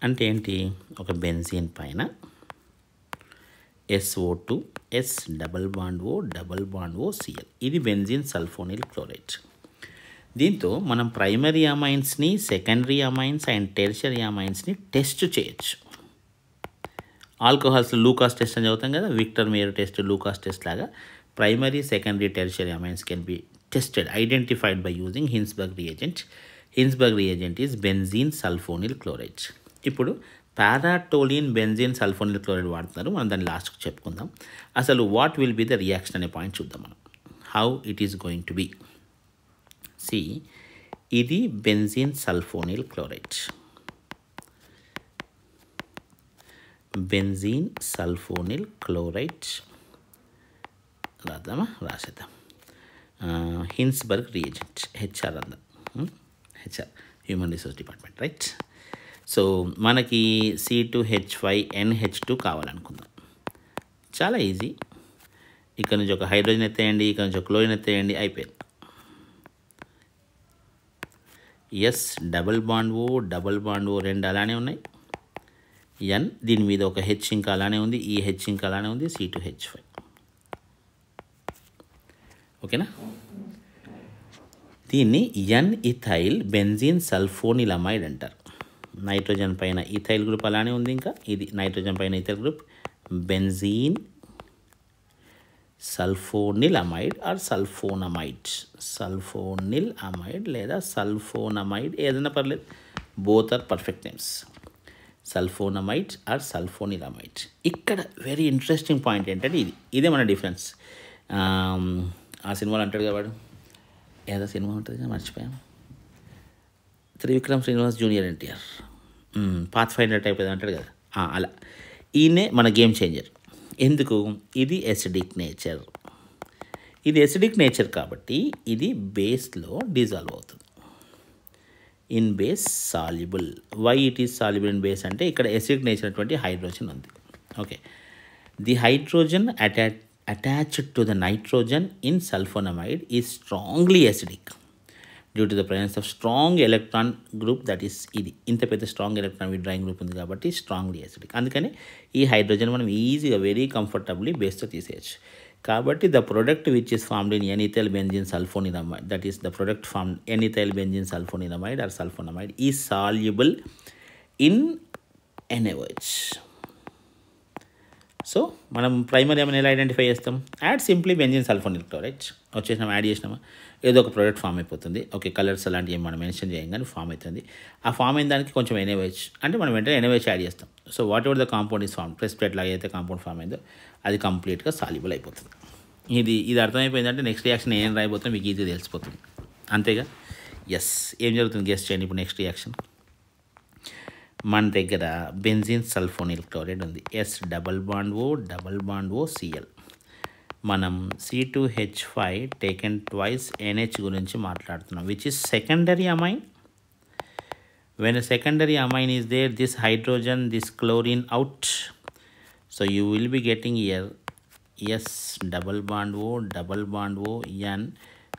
అంటే ఏంటి? ఒక బెంజీన్ పైన SO2 S double bond O Cl, ఇది బెంజీన్ సల్ఫోనిల్ క్లోరైడ్. దీంతో మనం ప్రైమరీ అమైన్స్ని, సెకండరీ అమైన్స్ అండ్ టెర్షరీ అమైన్స్ని టెస్ట్ చేయొచ్చు. ఆల్కహాల్స్ లూకాస్ టెస్ట్ అని చదువుతాం కదా, Victor Meyer test, Lucas test లాగా primary, secondary, tertiary amines can be tested, identified by using హిన్స్బర్గ్ reagent. Hinsberg reagent is benzene sulfonyl chloride. ఇప్పుడు పారాటోలిన్ బెంజీన్ సల్ఫోనిల్ క్లోరైడ్ వాడుతున్నారు, మనం దాన్ని లాస్ట్కి చెప్పుకుందాం. అసలు what will be the reaction అనే పాయింట్ చూద్దాం మనం. How it is going to be. See, ఇది benzene sulfonyl chloride, benzene sulfonyl chloride రాసేద్దాం. హిన్స్బర్గ్ రియేజెంట్, HR అందాం, HR human resource department, right. So మనకి C2H5NH2 కావాలనుకుందాం. చాలా ఈజీ. ఇక్కడ నుంచి ఒక హైడ్రోజన్ ఎత్తేయండి, ఇక్కడ నుంచి ఒక క్లోరిన్ ఎత్తేయండి, అయిపోయింది. ఎస్ డబల్ బాండ్ O రెండు అలానే ఉన్నాయి. N, దీని మీద ఒక H ఇంకా అలానే ఉంది, ఈ H ఇంకా అలానే ఉంది, C2H5. ఓకేనా? దీన్ని N-ఇథైల్ బెంజీన్ సల్ఫోనిలమైడ్ అంటారు. నైట్రోజన్ పైన ఇథైల్ గ్రూప్ అలానే ఉంది, ఇంకా ఇది నైట్రోజన్ పైన ethyl group, benzene sulfonylamide or sulfonamide లేదా సల్ఫోనమైడ్ ఏదైనా పర్లేదు, both are perfect names. Sulfonamide or sulfonylamide. ఇక్కడ వెరీ ఇంట్రెస్టింగ్ పాయింట్ ఏంటంటే ఇదే మన డిఫరెన్స్. ఆ సినిమాలో అంటాడు కాబట్టి, ఏదో సినిమా ఉంటుంది మర్చిపోయాం, Trivikram Srinivas junior NTR, path finder type ఏదో అంటాడు కదా, అలా ఈయనే మన గేమ్ చేంజర్. ఎందుకు? ఇది ఎసిడిక్ నేచర్. ఇది ఎసిడిక్ నేచర్ కాబట్టి ఇది బేస్లో డిజాల్వ్ అవుతుంది. In base soluble. Why it is soluble in base అంటే ఇక్కడ ఎసిడిక్ నేచర్ అటువంటి హైడ్రోజన్ ఉంది. Okay, the hydrogen attached to the nitrogen in sulfonamide is strongly acidic due to the presence of strong electron group, that is ఇది ఇంత పెద్ద స్ట్రాంగ్ ఎలక్ట్రాన్ విత్డ్రాయింగ్ గ్రూప్ ఉంది కాబట్టి స్ట్రాంగ్లీ అసిడిక్. అందుకని ఈ హైడ్రోజన్ మనం ఈజీగా వెరీ కంఫర్టబుల్లీ బేస్తో తీసేయచ్చు. కాబట్టి the product which is formed in N ethyl benzene sulfonylamide, that is the product formed N ethyl benzene sulfonylamide or sulfonamide is soluble in NaOH. So మనం ప్రైమరీ అమైన్ ఎలా ఐడెంటిఫై చేస్తాం? Add simply benzene sulfonyl chloride వచ్చేసినాం, యాడ్ చేసినామా, ఏదో ఒక ప్రోడక్ట్ ఫామ్ అయిపోతుంది. ఓకే, కలర్స్ అలాంటివి ఏం మనం మెన్షన్ చేయం కానీ ఫామ్ అవుతుంది. ఆ ఫామ్ అయిన దానికి కొంచెం NaOH అంటే మనం వెంటనే NaOH యాడ్ చేస్తాం. So whatever the compound is form, precipitate లాగా అయితే కాంపౌండ్ ఫామ్ అయిందో అది కంప్లీట్గా సాల్యుబుల్ అయిపోతుంది. ఇది అర్థమైపోయిందంటే నెక్స్ట్ రియాక్షన్ ఏం రాయిపోతుందో మీకు ఈజీగా తెలిసిపోతుంది, అంతేగా. ఎస్, ఏం జరుగుతుంది గెస్ చేయండి. ఇప్పుడు నెక్స్ట్ రియాక్షన్ మన దగ్గర బెంజీన్ సల్ఫోనిల్ క్లోరైడ్ ఉంది. S+O మనం C2H5 టేకెన్ ట్వైస్ NH గురించి మాట్లాడుతున్నాం, which is secondary amine. When a secondary amine is there, this hydrogen, this chlorine out, so you will be getting here S+O N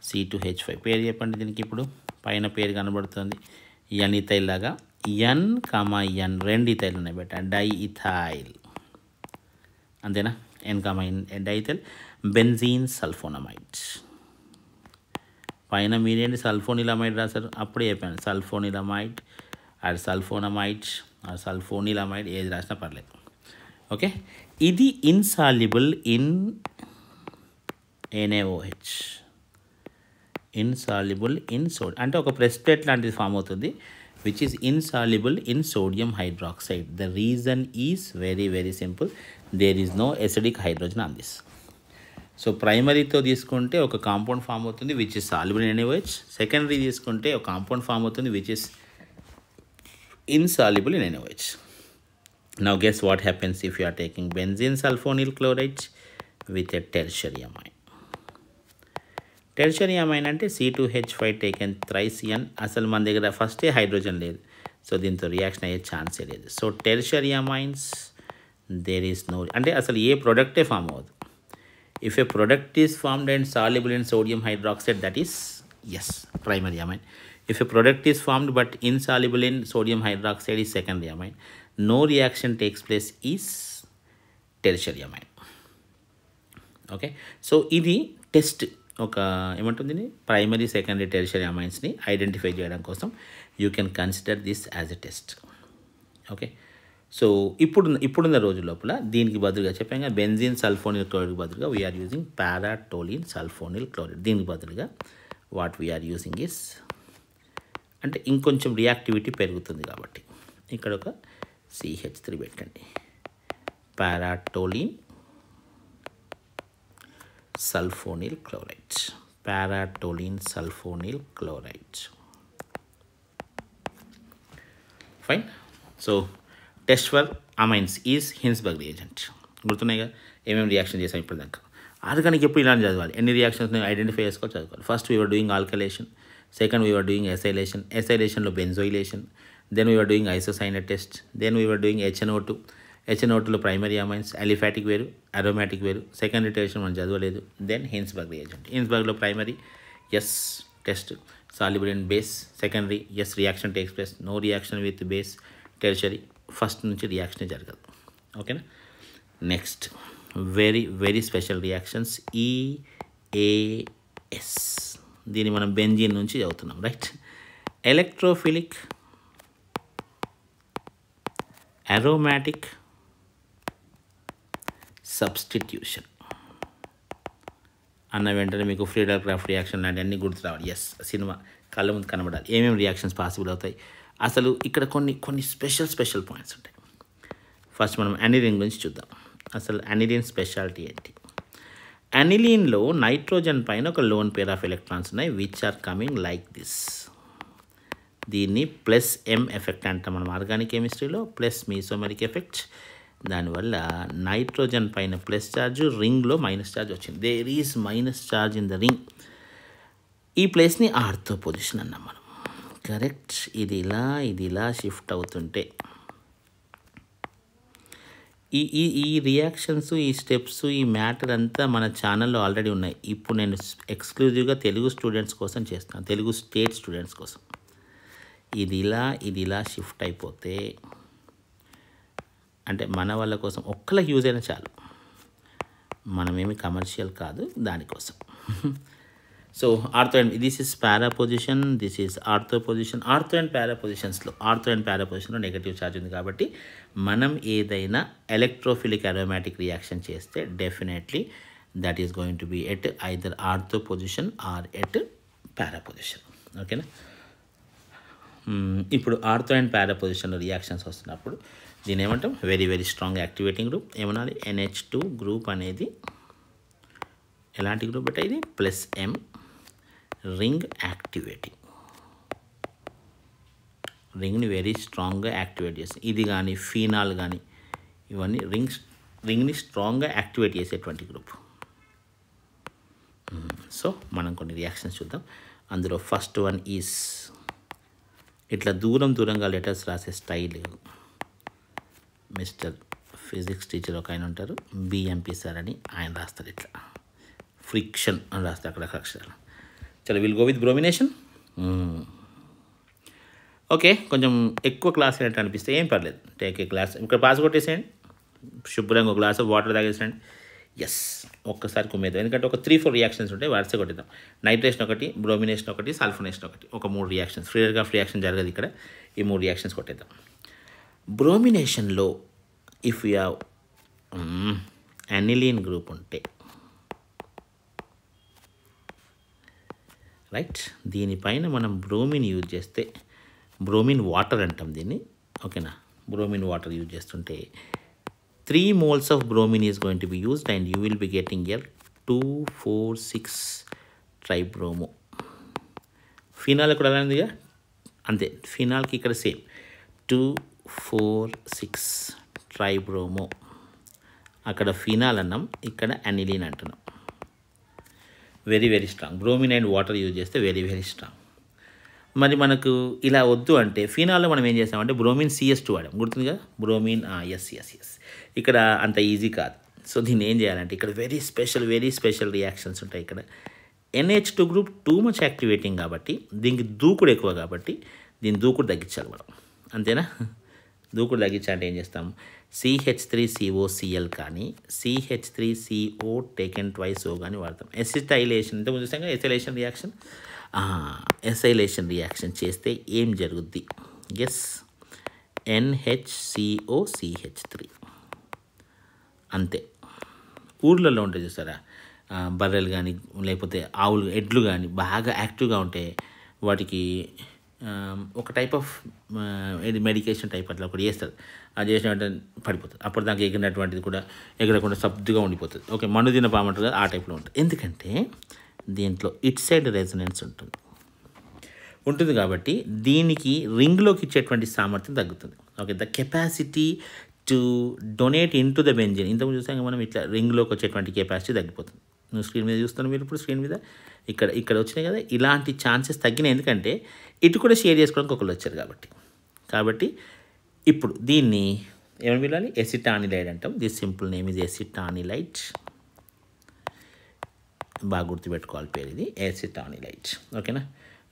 C2H5. పేరు చెప్పండి దీనికి. ఇప్పుడు పైన పేరు కనబడుతుంది N ఇథైల్ లాగా, N, రెండు ఇథైల్ ఉన్నాయి బెట, డైఇథైల్, అంతేనా? N, diethyl benzene sulphonamide. పైన మీరేంటి సల్ఫోనిలమైడ్ రాశారు, అప్పుడే చెప్పాను సల్ఫోనిలమైడ్ ఆర్ సల్ఫోనిలమైడ్ ఏది రాసినా పర్లేదు. ఓకే, ఇది insoluble in NaOH, insoluble in sodium అంటే ఒక ప్రెస్ ప్లేట్ లాంటిది ఫామ్ అవుతుంది, which is insoluble in sodium hydroxide. The reason is very very simple, there is no acidic hydrogen on this. So ప్రైమరీతో తీసుకుంటే ఒక కాంపౌండ్ ఫామ్ అవుతుంది which is soluble in NaOH. Secondary తీసుకుంటే ఒక కాంపౌండ్ ఫామ్ అవుతుంది which is insoluble in NaOH. Now guess what happens if you are taking benzene sulfonyl chloride with a tertiary amine. Tertiary amine అంటే C2H5 taken thrice N. అసలు మన దగ్గర ఫస్టే హైడ్రోజన్ లేదు, సో దీంతో రియాక్షన్ అయ్యే ఛాన్సే లేదు. So tertiary amines there is no, అంటే అసలు ఏ ప్రోడక్టే ఫామ్ అవ్వదు. If a product is formed and soluble in sodium hydroxide, that is primary amine. If a product is formed but insoluble in sodium hydroxide, is secondary amine. No reaction takes place, is tertiary amine. Okay, so ఇది టెస్ట్, ఒక ఏమంటుంది ప్రైమరీ సెకండరీ టెర్షరీ అమైన్స్ని ఐడెంటిఫై చేయడం కోసం you can consider this as a test. Okay, so ఇప్పుడున్న రోజు లోపల దీనికి బదులుగా చెప్పాం కదా, బెంజీన్ సల్ఫోనిల్ క్లోరైడ్ బదులుగా వీఆర్ యూజింగ్ పారాటోలిన్ సల్ఫోనిల్ క్లోరైడ్. దీనికి బదులుగా వాట్ వీఆర్ యూజింగ్ ఇస్, అంటే ఇంకొంచెం రియాక్టివిటీ పెరుగుతుంది కాబట్టి ఇక్కడ ఒక CH3 పెట్టండి, paratoluene sulfonyl chloride, paratoluene sulfonyl chloride. Fine. So test for amines is Hinsberg reagent. గుర్తున్నాయిగా ఏమేమి రియాక్షన్ చేసాం ఇప్పుడు దాకా. ఆర్గానిక్ ఎప్పుడు ఇలాంటి చదవాలి, ఎన్ని రియాక్షన్స్ ఐడెంటిఫై చేసుకోవాలి, చదువుకోవాలి. First we are doing alkylation, second we are doing ఎసైలేషన్లో benzoylation, then we are doing isocyanide test, then we are doing HNO2లో ప్రైమరీ అమైన్స్, అలిఫాటిక్ వేరు అరోమాటిక్ వేరు, సెకండరీ టెస్ట్ మనం చదవలేదు. దెన్ హిన్స్బర్గ్ రియేజెంట్, హిన్స్బర్గ్లో primary test soluble in base, secondary reaction takes place, no reaction with base, tertiary first నుంచి రియాక్షన్ జరగదు. ఓకేనా. Next very very special reactions EAS, దీన్ని మనం బెంజీన్ నుంచి చదువుతున్నాం, రైట్. ఎలక్ట్రోఫిలిక్ అరోమాటిక్ సబ్స్టిట్యూషన్ అన్న వెంటనే మీకు ఫ్రీడల్ క్రాఫ్ట్ రియాక్షన్ లాంటి అన్నీ గుర్తు రావాలి. సినిమా కళ్ళ ముందు కనబడాలి, ఏమేమి రియాక్షన్స్ పాసిబుల్ అవుతాయి. అసలు ఇక్కడ కొన్ని స్పెషల్ పాయింట్స్ ఉంటాయి. ఫస్ట్ మనం అనిలిన్ గురించి చూద్దాం. అసలు అనిలిన్ స్పెషాలిటీ ఏంటి? అనిలిన్లో నైట్రోజన్ పైన ఒక లోన్ పేర్ ఆఫ్ ఎలక్ట్రాన్స్ ఉన్నాయి which are coming like this. దీన్ని +M ఎఫెక్ట్ అంటాం మనం ఆర్గానిక్ కెమిస్ట్రీలో, ప్లస్ మీసోమెరిక్ ఎఫెక్ట్. దానివల్ల నైట్రోజన్ పైన ప్లస్ ఛార్జ్, రింగ్లో మైనస్ ఛార్జ్ వచ్చింది. There is minus charge in the ring. ఈ ప్లేస్ని ఆర్థో పొజిషన్ అన్నాం మనం, కరెక్ట్. ఇది ఇలా షిఫ్ట్ అవుతుంటే ఈ రియాక్షన్స్, ఈ స్టెప్స్, ఈ మ్యాటర్ అంతా మన ఛానల్లో ఆల్రెడీ ఉన్నాయి. ఇప్పుడు నేను ఎక్స్క్లూజివ్గా తెలుగు స్టూడెంట్స్ కోసం చేస్తున్నాను, తెలుగు స్టేట్ స్టూడెంట్స్ కోసం. ఇది ఇలా షిఫ్ట్ అయిపోతే అంటే మన వాళ్ళ కోసం ఒక్కళ్ళకి యూజ్ అయినా చాలు, మనమేమి కమర్షియల్ కాదు దానికోసం. So ortho and this is para position, this is ortho position. Ortho and para పొజిషన్లో నెగటివ్ ఛార్జ్ ఉంది కాబట్టి మనం ఏదైనా ఎలక్ట్రోఫిలిక్ అరోమాటిక్ రియాక్షన్ చేస్తే definitely that is going to be at either ortho position or at para position. ఓకేనా. ఇప్పుడు ఆర్థో అండ్ పారా పొజిషన్లో రియాక్షన్స్ వస్తున్నప్పుడు దీని ఏమంటాం, very very strong activating group. ఏమనాలి, NH2 గ్రూప్ అనేది ఎలాంటి గ్రూప్ అంటే ఇది +M రింగ్ యాక్టివేటింగ్, రింగ్ని వెరీ స్ట్రాంగ్గా యాక్టివేట్ చేస్తుంది. ఇది కానీ ఫీనాల్ కానీ ఇవన్నీ రింగ్ని స్ట్రాంగ్గా యాక్టివేట్ చేసేటువంటి గ్రూప్. సో మనం కొన్ని రియాక్షన్స్ చూద్దాం. అందులో ఫస్ట్ వన్ ఈజ్ ఇట్లా దూరంగా లెటర్స్ రాసే స్టైల్ మిస్టర్ ఫిజిక్స్ టీచర్ ఒక ఆయన ఉంటారు, BMP సార్ అని, ఆయన రాస్తారు ఇట్లా ఫ్రిక్షన్ అని రాస్తారు అక్కడ అక్షరాలు. చలో will go with bromination. Okay, కొంచెం ఎక్కువ క్లాస్ అయినట్టు అనిపిస్తే ఏం పర్లేదు, టేక్ ఏ గ్లాస్, ఇక్కడ పాస్ కొట్టేసేయండి, శుభ్రంగా ఒక గ్లాస్ ఆఫ్ వాటర్ తాగేసేయండి. ఎస్, ఒక్కసారి కుమ్మేద్దాం, ఎందుకంటే ఒక 3-4 రియాక్షన్స్ ఉంటాయి, వరుస కొట్టేద్దాం. నైట్రేషన్ ఒకటి, బ్రోమినేషన్ ఒకటి, సల్ఫోనేషన్ ఒకటి, ఒక 3 రియాక్షన్స్. ఫ్రీగా ఆఫ్ రియాక్షన్ జరగదు ఇక్కడ, ఈ 3 రియాక్షన్స్ కొట్టేద్దాం. బ్రోమినేషన్లో if you have aniline group ఉంటే రైట్, దీనిపైన మనం బ్రోమిన్ యూజ్ చేస్తే, బ్రోమిన్ వాటర్ అంటాం దీన్ని, ఓకేనా. బ్రోమిన్ వాటర్ యూజ్ చేస్తుంటే 3 moles of bromine is going to be used and you will be getting here 2,4,6 tribromo. Phenol ఇక్కడ అలాంటిదిగా అంతే, ఫినాల్కి ఇక్కడ సేమ్ 2,4,6 ట్రైబ్రోమో. అక్కడ ఫినాల్ అన్నాం, ఇక్కడ అనిలీన్ అంటున్నాం. Very very strong. Bromine and water use చేస్తే వెరీ వెరీ స్ట్రాంగ్. మరి మనకు ఇలా వద్దు అంటే ఫినాల్లో మనం ఏం చేస్తామంటే బ్రోమిన్ CS2 వాడాం, గుర్తుంది కదా, బ్రోమిన్ ఎస్. ఇక్కడ అంత ఈజీ కాదు. సో దీన్ని ఏం చేయాలంటే ఇక్కడ వెరీ స్పెషల్ రియాక్షన్స్ ఉంటాయి. ఇక్కడ NH2 group too much activating కాబట్టి, దీనికి దూకుడు ఎక్కువ కాబట్టి దీని దూకుడు తగ్గించాలి మనం, అంతేనా. దూకుడు తగ్గించాలంటే ఏం చేస్తాం, CH3COCl కానీ CH3CO టేకెన్ ట్వైస్ O కానీ వాడతాం. ఎసిటైలేషన్ ఇంత ముందు చూస్తాం కదా, ఎసైలేషన్ రియాక్షన్ చేస్తే ఏం జరుగుద్ది, ఎస్ NHCOCH3 అంతే. ఊర్లలో ఉంటుంది చూస్తారా, బర్రెలు కానీ లేకపోతే ఆవులు, ఎడ్లు కానీ బాగా యాక్టివ్గా ఉంటే వాటికి ఒక టైప్ ఆఫ్ మెడికేషన్ టైప్ అట్లా ఒకటి చేస్తారు, అది చేసినట్టు పడిపోతుంది. అప్పుడు దానికి ఎగిరినటువంటిది కూడా ఎగరకుండా సబ్దుగా ఉండిపోతుంది. ఓకే, మన్ను తిన్న పామంటారు కదా, ఆ టైప్లో ఉంటుంది. ఎందుకంటే దీంట్లో ఇట్ సైడ్ రెజొనెన్స్ ఉంటుంది కాబట్టి దీనికి రింగ్లోకి ఇచ్చేటువంటి సామర్థ్యం తగ్గుతుంది. Okay, the capacity to donate in to the benzene, ఇంతకుముందు చూసాక మనం ఇట్లా రింగ్లోకి వచ్చేటువంటి కెపాసిటీ తగ్గిపోతుంది. నువ్వు స్క్రీన్ మీద చూస్తున్నావు, మీరు ఇప్పుడు స్క్రీన్ మీద ఇక్కడ వచ్చినాయి కదా, ఇలాంటి ఛాన్సెస్ తగ్గినాయి. ఎందుకంటే ఇటు కూడా షేర్ చేసుకోవడానికి ఒకళ్ళు వచ్చారు కాబట్టి ఇప్పుడు దీన్ని ఏమని పిలవాలి, ఎసిటానిలైడ్ అంటాం. This simple name is acetanilide. బాగా గుర్తుపెట్టుకోవాలి పేరు, ఇది ఎసిటానిలైట్, ఓకేనా.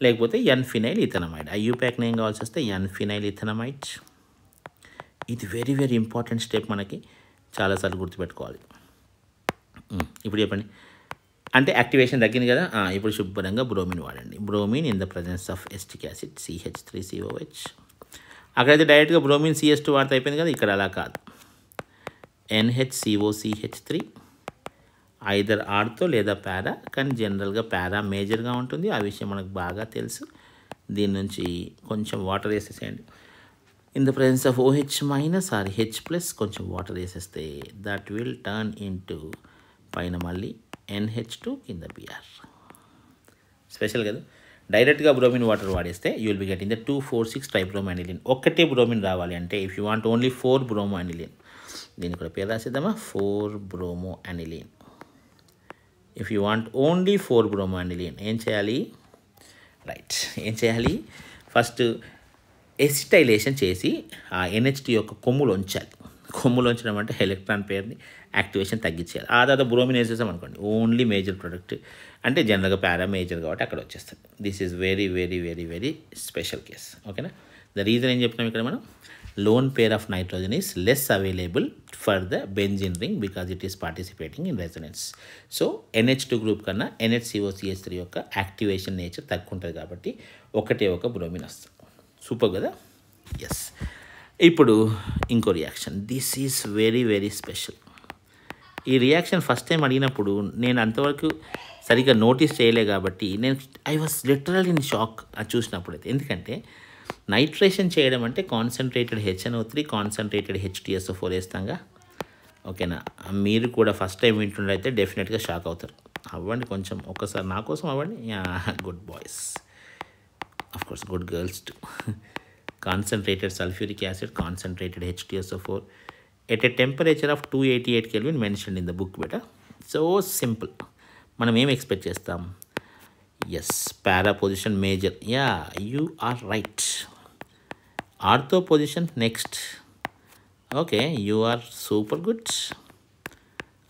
లేకపోతే N-ఫినైల్ ఇథనమైడ్, IUPAC నేమ్ కావాల్సి వస్తే N-ఫినైల్ ఇథనమైడ్. ఇది వెరీ వెరీ ఇంపార్టెంట్ స్టెప్, మనకి చాలాసార్లు గుర్తుపెట్టుకోవాలి. ఇప్పుడు చెప్పండి, అంటే యాక్టివేషన్ తగ్గింది కదా, ఇప్పుడు శుభ్రంగా బ్రోమిన్ వాడండి. Bromine in the presence of acetic acid CH3COH. అక్కడైతే డైరెక్ట్గా బ్రోమిన్ CS2 వాడితే అయిపోయింది కదా, ఇక్కడ అలా కాదు, NHCOCH3 ఐదర్ ఆర్థో లేదా పారా, కానీ జనరల్గా పారా మేజర్గా ఉంటుంది, ఆ విషయం మనకు బాగా తెలుసు. దీని నుంచి కొంచెం వాటర్ వేసేసేయండి. In the presence of OH- or H+, కొంచెం వాటర్ వేసేస్తే దట్ విల్ టర్న్ ఇంటూ పైన మళ్ళీ NH2 కింద Br. స్పెషల్ కదా, డైరెక్ట్గా బ్రోమిన్ వాటర్ వాడేస్తే you will be getting the 2,4,6 tribromoaniline. ఒక్కటే బ్రోమిన్ రావాలి అంటే if you want only 4 bromoaniline, దీని కూడా పేరు రాసేద్దామా, 4 bromoaniline. If you want only 4 bromoaniline ఏం చేయాలి, రైట్, ఏం చేయాలి, ఫస్ట్ ఎసిటైలేషన్ చేసి ఆ NH2 యొక్క కొమ్ములు ఉంచాలి. కొమ్ములు ఉంచడం అంటే ఎలక్ట్రాన్ పేరుని యాక్టివేషన్ తగ్గించాలి. ఆ తర్వాత బ్రోమిన్ వేసేసాం అనుకోండి, ఓన్లీ మేజర్ ప్రొడక్ట్ అంటే జనరల్గా పారా మేజర్ కాబట్టి అక్కడ వచ్చేస్తుంది. This is very very very very special case, ఓకేనా. ద రీజన్ ఏం చెప్తున్నాం ఇక్కడ మనం, lone pair of nitrogen is less available for the benzene ring because it is participating in resonance. So NH2 group కన్నా NHCOCH3 యొక్క యాక్టివేషన్ నేచర్ తక్కువ ఉంటుంది కాబట్టి ఒకటే ఒక బ్రోమిన్ వస్తుంది. సూపర్ కదా. ఎస్. ఇప్పుడు ఇంకో reaction, this is very very special. ఈ రియాక్షన్ ఫస్ట్ టైం అడిగినప్పుడు నేను అంతవరకు సరిగ్గా నోటీస్ చేయలే కాబట్టి I was literal in shock అది చూసినప్పుడైతే. ఎందుకంటే నైట్రేషన్ చేయడం అంటే కాన్సన్ట్రేటెడ్ HNO3 కాన్సన్ట్రేటెడ్ H2SO4 వేస్తాంగా. ఓకేనా. మీరు కూడా ఫస్ట్ టైం వింటుండైతే డెఫినెట్గా షాక్ అవుతారు. అవ్వండి కొంచెం, ఒక్కసారి నా కోసం అవ్వండి. Good boys, of course good girls to. Concentrated sulphuric acid, concentrated H2SO4 at a temperature of 288 Kelvin mentioned in the book beta. So simple. మనం ఏం ఎక్స్పెక్ట్ చేస్తాం? Yes, para position major. You are right. Ortho position next. Okay, you are super good.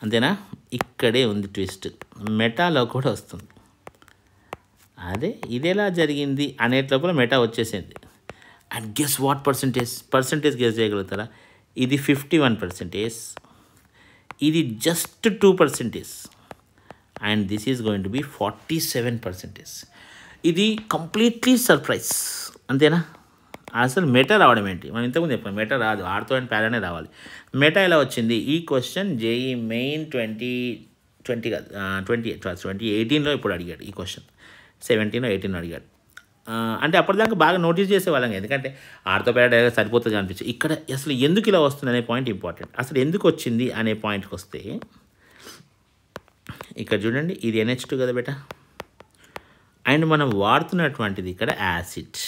అంతేనా? ఇక్కడే ఉంది ట్విస్ట్, మెటాలో కూడా వస్తుంది. అదే ఇదేలా జరిగింది అనేటప్పుడు మెటా వచ్చేసింది. And guess what percentage guess చేయగలుగుతారా? ఇది 51%, ఇది just 2%, and this is going to B 47%. ఇది కంప్లీట్లీ సర్ప్రైజ్. అంతేనా? అసలు మెటా రావడం ఏంటి? మనం ఇంతకుముందు చెప్పాం మెటా రాదు, ఆర్థో అండ్ పారానే రావాలి. మెటా ఎలా వచ్చింది? ఈ క్వశ్చన్ జేఈ మెయిన్ 2018లో ఇప్పుడు అడిగాడు ఈ క్వశ్చన్. 17 or 18 అడిగాడు. అంటే అప్పటిదాకా బాగా నోటీస్ చేసేవాళ్ళం, ఎందుకంటే ఆర్థో పారా డైరెక్ట్ సరిపోతుంది అనిపించి. ఇక్కడ అసలు ఎందుకు ఇలా వస్తుంది అనే పాయింట్ ఇంపార్టెంట్. అసలు ఎందుకు వచ్చింది అనే పాయింట్కి వస్తే ఇక్కడ చూడండి, ఇది NH2 కదా బేటా, అండ్ మనం వాడుతున్నటువంటిది ఇక్కడ యాసిడ్.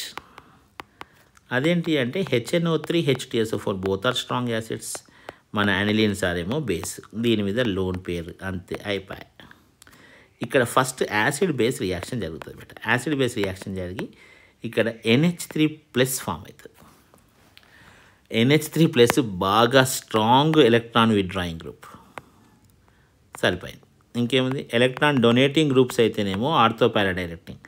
అదేంటి అంటే HNO3 H2SO4 both are strong acids. మన యానిలిన్స్ ఆరేమో బేస్, దీని మీద లోన్ పేరు, అంతే అయిపోయాయి. ఇక్కడ ఫస్ట్ యాసిడ్ బేస్ రియాక్షన్ జరుగుతుంది బేటా. యాసిడ్ బేస్ రియాక్షన్ జరిగి ఇక్కడ NH3+ ఫామ్ అవుతుంది. NH3+ బాగా స్ట్రాంగ్ ఎలక్ట్రాన్ విత్డ్రాయింగ్ గ్రూప్, సరిపోయింది. ఇంకేముంది? ఎలక్ట్రాన్ డొనేటింగ్ గ్రూప్స్ అయితేనేమో ఆర్థో పారా డైరెక్టింగ్,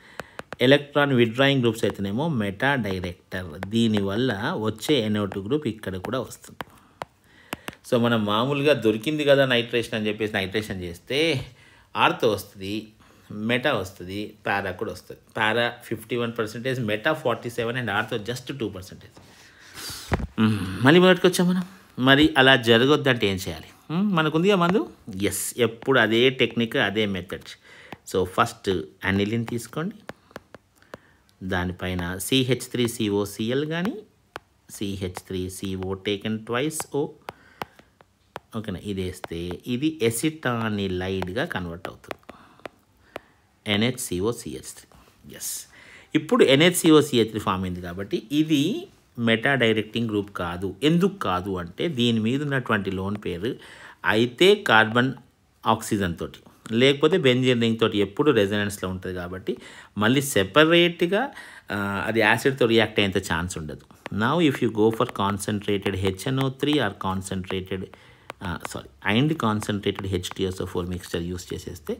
ఎలక్ట్రాన్ విత్డ్రాయింగ్ గ్రూప్స్ అయితేనేమో మెటా డైరెక్టర్. దీనివల్ల వచ్చే NO2 గ్రూప్ ఇక్కడ కూడా వస్తుంది. సో మనం మామూలుగా దొరికింది కదా నైట్రేషన్ అని చెప్పేసి నైట్రేషన్ చేస్తే ఆర్థో వస్తుంది, మెటా వస్తుంది, పారా కూడా వస్తుంది. పారా 51%, మెటా 47%, అండ్ ఆర్థో జస్ట్ 2%. మళ్ళీ మొదటికి వచ్చాం మనం. మరి అలా జరగొద్దంటే ఏం చేయాలి? మనకుందిగా మందు. ఎస్, ఎప్పుడు అదే టెక్నిక్, అదే మెథడ్. సో ఫస్ట్ అనిలిన్ తీసుకోండి, దానిపైన CH3COCl కానీ CH3CO టేకెన్ ట్వైస్ O. ఓకేనా? ఇది వేస్తే ఇది ఎసిటానిలైడ్గా కన్వర్ట్ అవుతుంది, NHCOCH3. ఎస్, ఇప్పుడు NHCOCH3 ఫామ్ అయింది కాబట్టి ఇది మెటా డైరెక్టింగ్ గ్రూప్ కాదు. ఎందుకు కాదు అంటే దీని మీద ఉన్నటువంటి లోన్ పేరు అయితే కార్బన్ ఆక్సిజన్ తోటి, లేకపోతే బెంజీన్ రింగ్ తోటి ఎప్పుడు రెజనెన్స్లో ఉంటుంది కాబట్టి మళ్ళీ సెపరేట్గా అది యాసిడ్తో రియాక్ట్ అయ్యేంత ఛాన్స్ ఉండదు. Now if you go for concentrated HNO3 or concentrated concentrated H2SO4 mixture use చేసేస్తే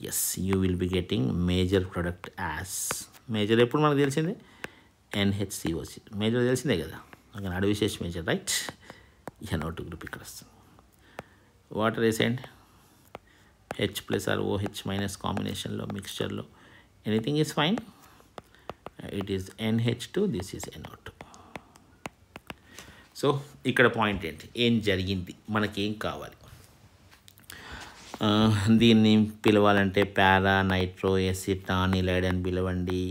yes, you will be getting major product as. Major ఎప్పుడు మనకు తెలిసిందే NHCOC, మేజర్ తెలిసిందే కదా. ఓకే, అడ్విశేష మేజర్, రైట్. NO2 గ్రూప్ ఇక్కడ వస్తుంది. వాటర్ వేసేయండి, H+ or OH- కాంబినేషన్లో మిక్స్చర్లో anything is fine. It is NH2, this is NO2. So ఇక్కడ పాయింట్ ఏంటి? ఏం జరిగింది, మనకేం కావాలి? దీన్ని పిలవాలంటే పారా నైట్రో ఎసిటానిలైడ్ అని పిలవండి,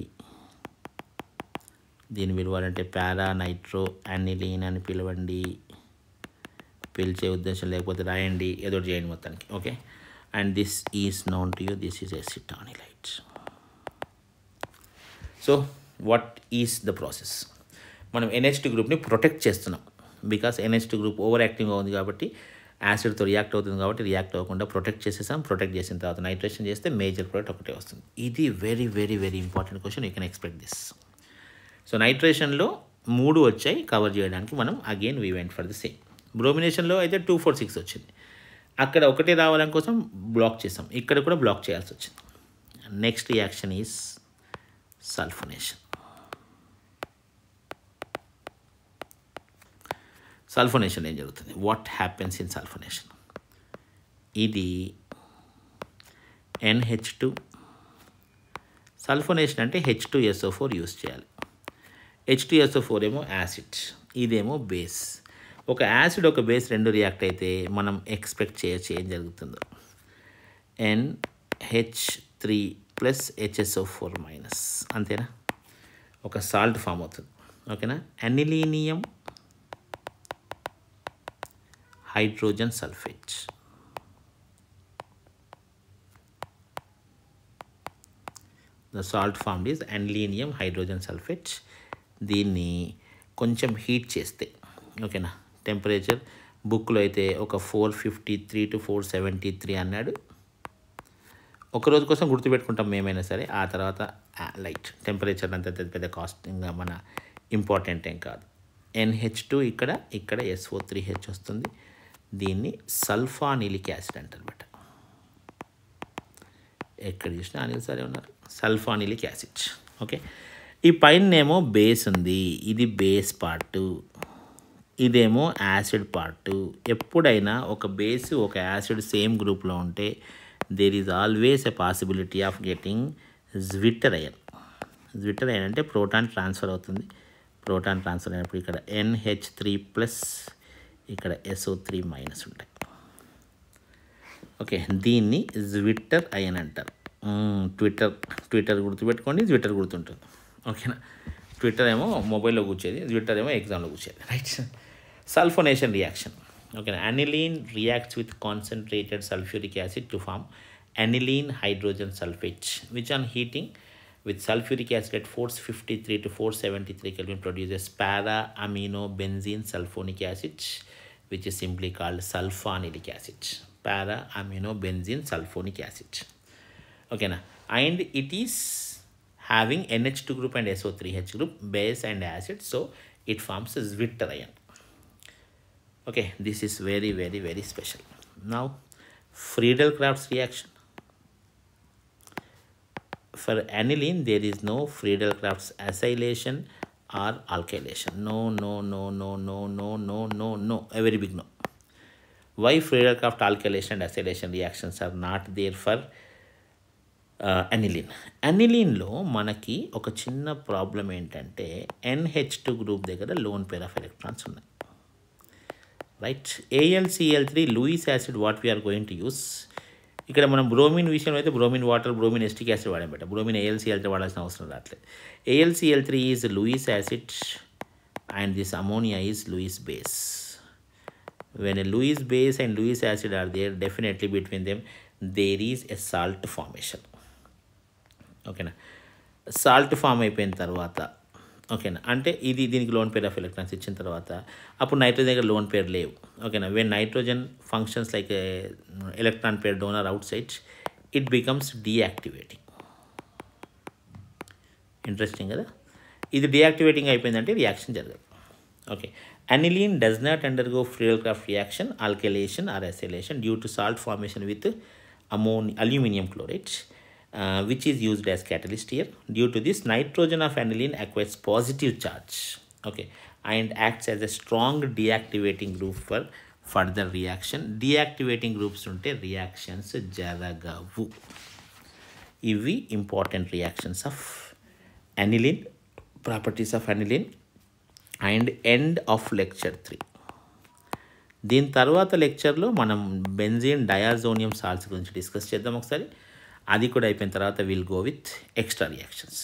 దీన్ని పిలవాలంటే పారా నైట్రో యానిలీన్ అని పిలవండి. పిలిచే ఉద్దేశం లేకపోతే రాయండి, ఏదో చేయండి మొత్తానికి. Okay, and this is known to you, this is acetanilide. So what is the process? మనం NH2 గ్రూప్ని ప్రొటెక్ట్ చేస్తున్నాం. బికాస్ NH2 గ్రూప్ ఓవర్ యాక్టివ్గా ఉంది కాబట్టి, యాసిడ్తో రియాక్ట్ అవుతుంది కాబట్టి రియాక్ట్ అవ్వకుండా ప్రొటెక్ట్ చేసేసాం. ప్రొటెక్ట్ చేసిన తర్వాత నైట్రేషన్ చేస్తే మేజర్ ప్రొడక్ట్ ఒకటే వస్తుంది. ఇది very very very important question, you can expect this. So నైట్రేషన్లో 3 వచ్చాయి కవర్ చేయడానికి, మనం again we went for the same. బ్రోమినేషన్లో అయితే 2, 4, 6 వచ్చింది. అక్కడ ఒకటే రావడం కోసం బ్లాక్ చేసాం, ఇక్కడ కూడా బ్లాక్ చేయాల్సి వచ్చింది. Next reaction is sulphonation. Sulphonation ఏం జరుగుతుంది, వాట్ హ్యాపెన్స్ ఇన్ సల్ఫోనేషన్? ఇది NH2 సల్ఫోనేషన్ అంటే H2SO4 యూస్ చేయాలి. H2SO4 ఏమో యాసిడ్, ఇదేమో బేస్. ఒక యాసిడ్ ఒక బేస్ రెండు రియాక్ట్ అయితే మనం ఎక్స్పెక్ట్ చేయొచ్చు ఏం జరుగుతుందో. NH3 ప్లస్ HSO4 మైనస్, అంతేనా? ఒక సాల్ట్ ఫామ్ అవుతుంది. ఓకేనా? Anilinium hydrogen sulfate. The salt formed is anilinium hydrogen sulfate. దీన్ని కొంచెం హీట్ చేస్తే, ఓకేనా, టెంపరేచర్ బుక్లో అయితే ఒక 453 to 473 అన్నాడు. ఒకరోజు కోసం గుర్తుపెట్టుకుంటాం మేమైనా సరే, ఆ తర్వాత లైట్ టెంపరేచర్ అంత పెద్ద కాస్ట్ ఇంకా మన ఇంపార్టెంట్ ఏం కాదు. NH2 ఇక్కడ SO3H వస్తుంది. దీన్ని సల్ఫానిలిక్ యాసిడ్ అంటారన్నమాట. ఎక్కడ చూసినా అనిల్ సరే ఉన్నారు, సల్ఫానిలిక్ యాసిడ్. ఓకే, ఈ పైనేమో బేస్ ఉంది, ఇది బేస్ పార్టు, ఇదేమో యాసిడ్ పార్టు. ఎప్పుడైనా ఒక బేస్ ఒక యాసిడ్ సేమ్ గ్రూప్లో ఉంటే there is always a possibility of getting zwitterion. Zwitterion అంటే ప్రోటాన్ ట్రాన్స్ఫర్ అవుతుంది. ప్రోటాన్ ట్రాన్స్ఫర్ అయినప్పుడు ఇక్కడ NH3 ప్లస్ ఇక్కడ SO3 మైనస్ ఉంటాయి. ఓకే, దీన్ని జ్విట్టర్ అయన్ అంటారు. ట్విట్టర్ గుర్తుపెట్టుకోండి, జ్విట్టర్ గుర్తుంటుంది. ఓకేనా? ట్విట్టర్ ఏమో మొబైల్లో కూర్చేది, జ్విట్టర్ ఏమో ఎగ్జామ్లో కూర్చేది. రైట్? Sulfonation reaction. ఓకేనా? Aniline reacts with concentrated sulphuric acid to form aniline hydrogen sulfate, which on heating with sulfuric acid at 453 to 473 Kelvin produces para-amino benzene sulfonic acid, which is simply called sulfonilic acid. Para-amino benzene sulfonic acid. Okay, na? And it is having NH2 group and SO3H group, base and acid, so it forms a Zwitter ion. Okay, this is very, very, very special. Now, Friedel-Crafts reaction. For aniline, there is no Friedel-Crafts acylation or alkylation. No, no, no, no, no, no, no, no, no. A very big no. Why Friedel-Crafts alkylation and acylation reactions are not there for aniline? Aniline-లో మనకి ఒక చిన్న ప్రాబ్లం ఏంటంటే NH2 గ్రూప్ దగ్గర లోన్ పేర్ ఆఫ్ ఎలక్ట్రాన్స్ ఉన్నాయి. Right? AlCl3 Lewis acid what we are going to use. ఇక్కడ మనం బ్రోమిన్ విషయంలో అయితే bromine water, bromine acetic acid వాడాం బెటర్. బ్రోమిన్ AlCl3 వాడాల్సిన అవసరం రావట్లేదు. AlCl3 is Lewis acid and this ammonia is Lewis base. When a Lewis base and Lewis acid are there, definitely between them there is a salt formation. ఓకేనా? సాల్ట్ ఫామ్ అయిపోయిన తర్వాత, ఓకేనా, అంటే ఇది దీనికి లోన్ పేర్ ఆఫ్ ఎలక్ట్రాన్స్ ఇచ్చిన తర్వాత అప్పుడు నైట్రోజన్ దగ్గర లోన్ పేర్ లేవు. ఓకేనా? When nitrogen functions like electron pair donor outside, it becomes deactivating. Interesting కదా? ఇది డీయాక్టివేటింగ్ అయిపోయిందంటే రియాక్షన్ జరగదు. Okay, aniline does not undergo Friedel-Crafts reaction, alkylation or acylation due to salt formation with aluminum chloride, which is used as catalyst here. Due to this, nitrogen of aniline acquires positive charge, okay, and acts as a strong deactivating group for further reaction. Deactivating groups unte reactions jaragavu. Ivi important reactions of aniline, properties of aniline. And end of lecture 3. దీని తర్వాత లెక్చర్లో మనం బెంజీన్ డయాజోనియం సాల్ట్స్ గురించి డిస్కస్ చేద్దాం ఒకసారి. అది కూడా అయిపోయిన తర్వాత will go with extra reactions.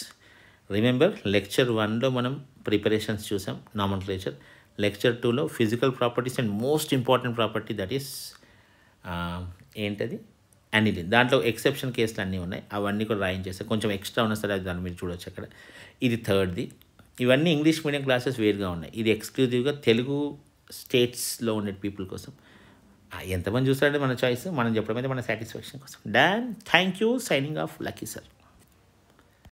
Remember, lecture 1లో మనం ప్రిపరేషన్స్ చూసాం, నామన్క్లేచర్. లెక్చర్ 2లో physical properties and most important property that is ఏంటది, అనిలిన్. దాంట్లో ఎక్సెప్షన్ కేసులు అన్నీ ఉన్నాయి, అవన్నీ కూడా రాయించేస్తాయి. కొంచెం ఎక్స్ట్రా ఉన్నా సరే అది దాన్ని మీరు చూడవచ్చు అక్కడ. ఇది థర్డ్ది. ఇవన్నీ ఇంగ్లీష్ మీడియం క్లాసెస్ వేరుగా ఉన్నాయి. ఇది ఎక్స్క్లూజివ్గా తెలుగు స్టేట్స్లో ఉండే పీపుల్ కోసం. ఎంతమంది చూస్తారంటే మన చాయిస్, మనం చెప్పడం అయితే మన సాటిస్ఫాక్షన్ కోసం. Thank you. Signing off, lucky sir.